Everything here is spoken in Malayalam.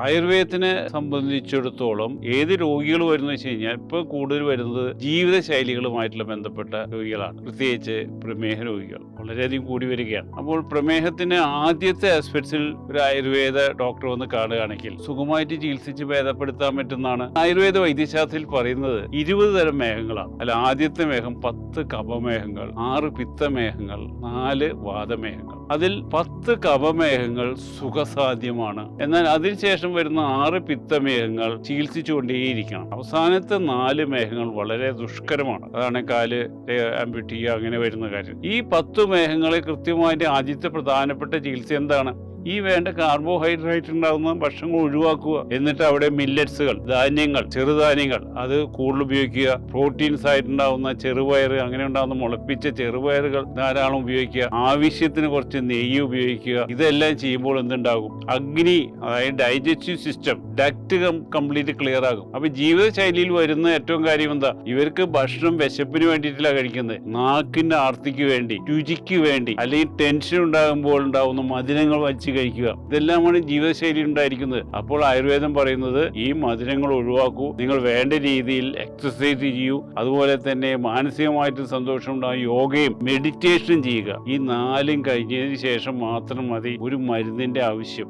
ആയുർവേദത്തിനെ സംബന്ധിച്ചിടത്തോളം ഏത് രോഗികൾ വരുന്ന വെച്ച് കഴിഞ്ഞാൽ ഇപ്പോൾ കൂടുതൽ വരുന്നത് ജീവിതശൈലികളുമായിട്ടുള്ള ബന്ധപ്പെട്ട രോഗികളാണ്. പ്രത്യേകിച്ച് പ്രമേഹ രോഗികൾ വളരെയധികം കൂടി വരികയാണ്. അപ്പോൾ പ്രമേഹത്തിന് ആദ്യത്തെ ആസ്പെക്ട്സിൽ ഒരു ആയുർവേദ ഡോക്ടർ വന്ന് കാണുകയാണെങ്കിൽ സുഖമായിട്ട് ചികിത്സിച്ച് ഭേദപ്പെടുത്താൻ പറ്റുന്നതാണ്. ആയുർവേദ വൈദ്യശാസ്ത്രത്തിൽ പറയുന്നത് 20 തരം മേഘങ്ങളാണ്. അതിൽ ആദ്യത്തെ മേഘം 10 കഫമേഘങ്ങൾ, 6 പിത്തമേഘങ്ങൾ, 4 വാതമേഘങ്ങൾ. അതിൽ 10 കഫമേഘങ്ങൾ സുഖസാധ്യമാണ്. എന്നാൽ അതിനുശേഷം വരുന്ന 6 പിത്തമേഘങ്ങൾ ചികിത്സിച്ചുകൊണ്ടേയിരിക്കണം. അവസാനത്തെ 4 മേഘങ്ങൾ വളരെ ദുഷ്കരമാണ്. അതാണ് കാല് ആംപ്യൂട്ടി അങ്ങനെ വരുന്ന കാര്യം. ഈ 10 മേഘങ്ങളെ കൃത്യമായിട്ട് ആദ്യത്തെ പ്രധാനപ്പെട്ട ചികിത്സ എന്താണ്? ഈ വേണ്ട കാർബോഹൈഡ്രേറ്റ് ഉണ്ടാകുന്ന ഭക്ഷണങ്ങൾ ഒഴിവാക്കുക. എന്നിട്ട് അവിടെ മില്ലറ്റ്സുകൾ, ധാന്യങ്ങൾ, ചെറുധാന്യങ്ങൾ അത് കൂടുതൽ ഉപയോഗിക്കുക. പ്രോട്ടീൻസ് ആയിട്ടുണ്ടാകുന്ന ചെറുപയർ, അങ്ങനെ ഉണ്ടാകുന്ന മുളപ്പിച്ച ചെറുപയറുകൾ ധാരാളം ഉപയോഗിക്കുക. ആവശ്യത്തിന് കുറച്ച് നെയ്യ് ഉപയോഗിക്കുക. ഇതെല്ലാം ചെയ്യുമ്പോൾ എന്തുണ്ടാകും? അഗ്നി, അതായത് digestive system, duct complete clear ആകും. അപ്പൊ ജീവിതശൈലിയിൽ വരുന്ന ഏറ്റവും കാര്യം എന്താ? ഇവർക്ക് ഭക്ഷണം വിശപ്പിന് വേണ്ടിയിട്ടില്ല കഴിക്കുന്നത്, നാക്കിന്റെ ആർത്തിക്ക് വേണ്ടി, രുചിക്ക് വേണ്ടി, അല്ലെങ്കിൽ ടെൻഷൻ ഉണ്ടാകുമ്പോൾ ഉണ്ടാകുന്ന മധുരങ്ങൾ വച്ച് കഴിക്കുക. ഇതെല്ലാമാണ് ജീവിതശൈലി ഉണ്ടായിരിക്കുന്നത്. അപ്പോൾ ആയുർവേദം പറയുന്നത് ഈ മധുരങ്ങൾ ഒഴിവാക്കൂ, നിങ്ങൾ വേണ്ട രീതിയിൽ എക്സസൈസ് ചെയ്യൂ, അതുപോലെ തന്നെ മാനസികമായിട്ട് സന്തോഷം ഉണ്ടാകും, യോഗയും മെഡിറ്റേഷനും ചെയ്യുക. ഈ 4 കഴിഞ്ഞതിന് ശേഷം മാത്രം മതി ഒരു മരുന്നിന്റെ ആവശ്യം.